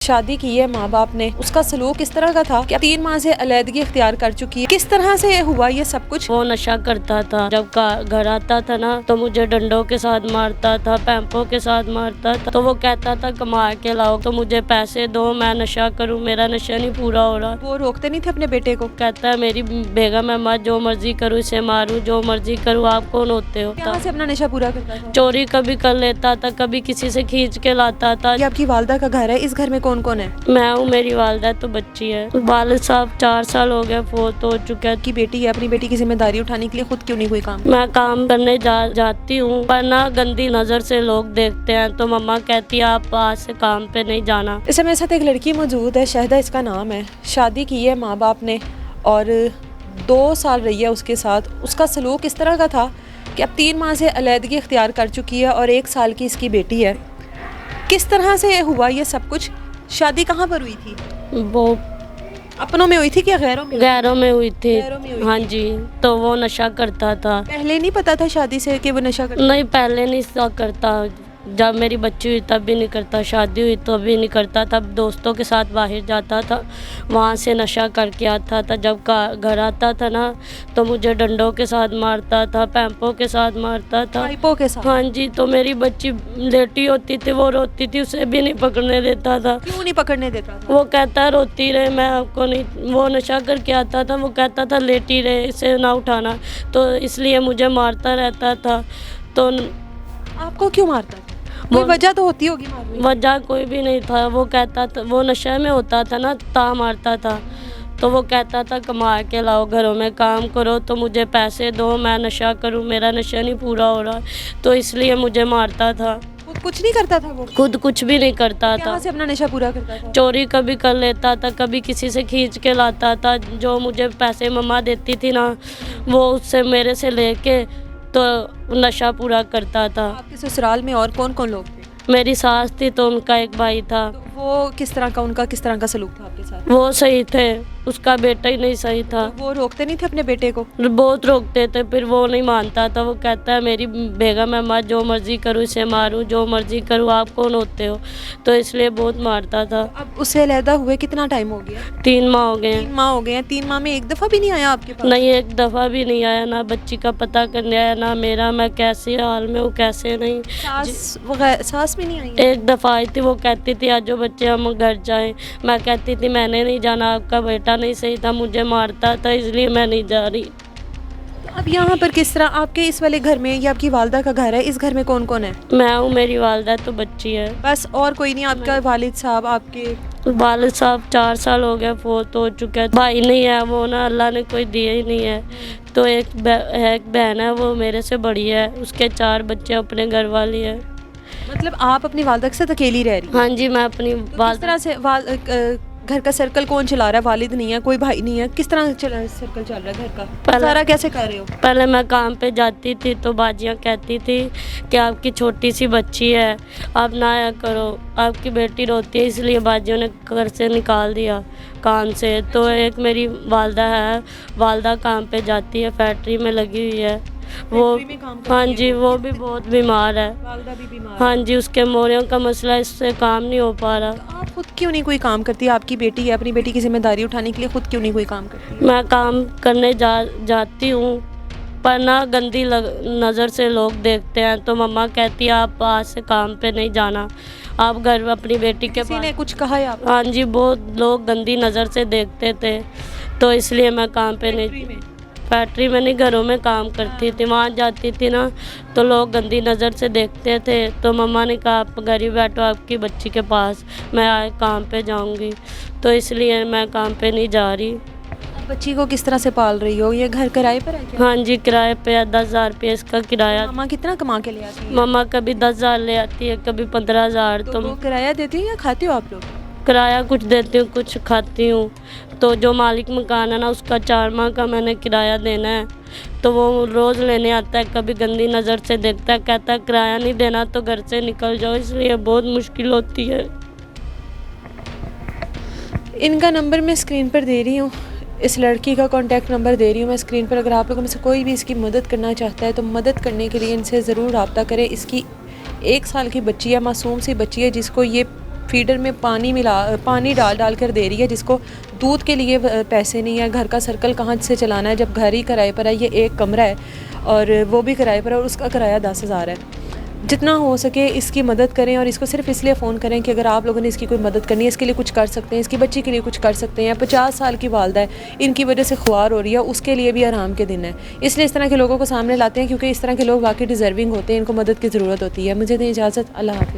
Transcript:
शादी की है माँ बाप ने, उसका सलूक इस तरह का था कि 3 माह से अलैदगी इख्तियार कर चुकी है। किस तरह से हुआ ये सब कुछ? वो नशा करता था। जब घर आता था ना तो मुझे डंडों के साथ मारता था, पैंपों के साथ मारता था। तो वो कहता था कमा के लाओ तो मुझे पैसे दो, मैं नशा करूं, मेरा नशा नहीं पूरा हो रहा। वो रोकते नहीं थे अपने बेटे को? कहता है मेरी बेगम है, मैं जो मर्जी करूं, इसे मारूं, जो मर्जी करूं, आप कौन होते हो? कहाँ से अपना नशा पूरा करता था? चोरी कभी कर लेता था, कभी किसी से खींच के लाता था। ये आपकी वालदा का घर है, इस घर में कौन कौन है? मैं हूँ, मेरी वालदा तो बच्ची है। वालिद साहब 4 साल हो गए फोत हो चुका है। की बेटी है, अपनी बेटी की जिम्मेदारी उठाने के लिए खुद क्यों नहीं कोई काम? मैं काम करने जाती हूँ पर ना गंदी नज़र से लोग देखते हैं तो मम्मा कहती है आप आज से काम पे नहीं जाना। इस मेरे साथ एक लड़की मौजूद है, शहदा इसका नाम है। शादी की है माँ बाप ने और 2 साल रही है उसके साथ। उसका सलूक इस तरह का था कि अब 3 माह से अलैदगी इख्तियार कर चुकी है और 1 साल की इसकी बेटी है। किस तरह से हुआ ये सब कुछ? शादी कहाँ पर हुई थी? वो अपनों में हुई थी कि गैरों में? गैरों में हुई थी। गैरों में हुई हाँ थी। जी, तो वो नशा करता था। पहले नहीं पता था शादी से कि वो नशा करता? नहीं, पहले नहीं सा करता। जब मेरी बच्ची हुई तब भी नहीं करता, शादी हुई तो भी नहीं करता। तब दोस्तों के साथ बाहर जाता था, वहाँ से नशा करके आता था। जब घर आता था ना तो मुझे डंडों के साथ मारता था, पैंपों के साथ मारता था। पाइपों के साथ? हाँ जी, तो मेरी बच्ची लेटी होती थी, वो रोती थी, उसे भी नहीं पकड़ने देता था। क्यों नहीं पकड़ने देता था? वो कहता रोती रहे, मैं आपको नहीं। वो नशा करके आता था, वो कहता था लेटी रहे, इसे ना उठाना, तो इसलिए मुझे मारता रहता था। तो आपको क्यों मारता था? कोई वजह तो होती होगी मारने की। वजह कोई भी नहीं था। वो कहता था, वो नशे में होता था ना, ता मारता था। तो वो कहता था कमा के लाओ, घरों में काम करो तो मुझे पैसे दो, मैं नशा करूं, मेरा नशा नहीं पूरा हो रहा, तो इसलिए मुझे मारता था। खुद कुछ नहीं करता था वो? खुद कुछ भी नहीं करता था। कहाँ से अपना नशा पूरा करता था? चोरी कभी कर लेता था, कभी किसी से खींच के लाता था। जो मुझे पैसे मम्मा देती थी ना, वो उससे मेरे से लेके तो नशा पूरा करता था। आपके ससुराल में और कौन कौन लोग थे? मेरी सास थी तो उनका एक भाई था। तो वो किस तरह का, उनका किस तरह का सलूक था आपके साथ? वो सही थे, उसका बेटा ही नहीं सही था। तो वो रोकते नहीं थे अपने बेटे को? बहुत रोकते थे, फिर वो नहीं मानता था। वो कहता है मेरी बेगम है, मैं जो मर्जी करूँ, इसे मारूँ, जो मर्जी करूँ, आप कौन होते हो? तो इसलिए बहुत मारता था। अब उससे अलहदा हुए कितना टाइम हो गया? 3 माह हो गए 3 हैं। माह हो गए हैं। 3 माह में एक दफ़ा भी नहीं आया आपके पास? नहीं, एक दफ़ा भी नहीं आया, ना बच्ची का पता करने आया, ना मेरा, मैं कैसे हाल में हूँ कैसे नहीं। सास भी नहीं आई है? एक दफ़ा आई थी, वो कहती थी आज जो बच्चे हम घर जाएं। मैं कहती थी मैंने नहीं जाना, आपका बेटा नहीं सही था, मुझे मारता था, इसलिए मैं नहीं जा रही। तो अब यहाँ पर किस तरह आपके इस वाले घर में, ये आपकी वालदा का घर है, इस घर में कौन कौन है? मैं हूँ, मेरी वालदा तो बच्ची है। बस और कोई नहीं? आपका वालिद साहब, आपके वालिद साहब 4 साल हो गए फोत हो चुके हैं। भाई नहीं है, वो ना अल्लाह ने कोई दिया ही नहीं है। तो एक बहन है, वो मेरे से बड़ी है, उसके 4 बच्चे अपने घर वाली है। मतलब आप अपनी वालदा के साथ अकेली रह रही हैं? हाँ जी, मैं अपनी तो किस तरह से घर का सर्कल कौन चला रहा है? वालिद नहीं है, कोई भाई नहीं है, किस तरह सर्कल चल रहा है घर का? सारा कैसे कर रहे हो? पहले मैं काम पे जाती थी तो बाजियाँ कहती थी कि आपकी छोटी सी बच्ची है, आप ना आया करो, आपकी बेटी रोती है, इसलिए बाजियों ने घर से निकाल दिया काम से। तो एक मेरी वालदा है, वालदा काम पे जाती है, फैक्ट्री में लगी हुई है वो। हाँ जी, वो भी बहुत बीमार है। वालदा भी बीमार? हाँ जी, उसके मोरियों का मसला, इससे काम नहीं हो पा रहा। तो आप खुद क्यों नहीं कोई काम करती? आपकी बेटी है, अपनी बेटी की जिम्मेदारी उठाने के लिए खुद क्यों नहीं कोई काम करती? मैं काम करने जाती हूँ पर ना गंदी नज़र से लोग देखते हैं तो मम्मा कहती है आप आज से काम पे नहीं जाना, आप घर अपनी बेटी के किसी पास। ने कुछ कहा है आपको? हाँ जी, बहुत लोग गंदी नज़र से देखते थे तो इसलिए मैं काम पे नहीं। फैक्ट्री में नहीं, घरों में काम करती थी, वहाँ जाती थी ना तो लोग गंदी नज़र से देखते थे। तो मम्मा ने कहा आप घर ही बैठो आपकी बच्ची के पास, मैं आए काम पे जाऊँगी, तो इसलिए मैं काम पे नहीं जा रही। बच्ची को किस तरह से पाल रही हो? ये घर किराए पर है क्या? हाँ जी, किराए पे है, 10,000 रुपये इसका किराया। मामा कितना कमा के ले आती है? मम्मा कभी 10,000 ले आती है, कभी 15,000। तो वो किराया देती है या खाते हो आप लोग? किराया कुछ देती हूँ, कुछ खाती हूँ। तो जो मालिक मकान है ना, उसका 4 माह का मैंने किराया देना है, तो वो रोज़ लेने आता है, कभी गंदी नज़र से देखता है, कहता है किराया नहीं देना तो घर से निकल जाओ, इसलिए बहुत मुश्किल होती है। इनका नंबर मैं स्क्रीन पर दे रही हूँ, इस लड़की का कॉन्टैक्ट नंबर दे रही हूँ मैं स्क्रीन पर। अगर आप लोगों में से कोई भी इसकी मदद करना चाहता है तो मदद करने के लिए इनसे ज़रूर रब्ता करें। इसकी 1 साल की बच्ची है, मासूम सी बच्ची है, जिसको ये फीडर में पानी डाल कर दे रही है, जिसको दूध के लिए पैसे नहीं है। घर का सर्कल कहाँ से चलाना है जब घर ही किराए पर है। ये एक कमरा है और वो भी किराए पर है और उसका किराया 10,000 है। जितना हो सके इसकी मदद करें और इसको सिर्फ इसलिए फ़ोन करें कि अगर आप लोगों ने इसकी कोई मदद करनी है, इसके लिए कुछ कर सकते हैं, इसकी बच्ची के लिए कुछ कर सकते हैं। 50 साल की वालदा है, इनकी वजह से ख्वार हो रही है, उसके लिए भी आराम के दिन है। इसलिए इस तरह के लोगों को सामने लाते हैं क्योंकि इस तरह के लोग वाकई डिज़र्विंग होते हैं, इनको मदद की ज़रूरत होती है। मुझे दें इजाज़त, अल्लाह हाफ़िज़।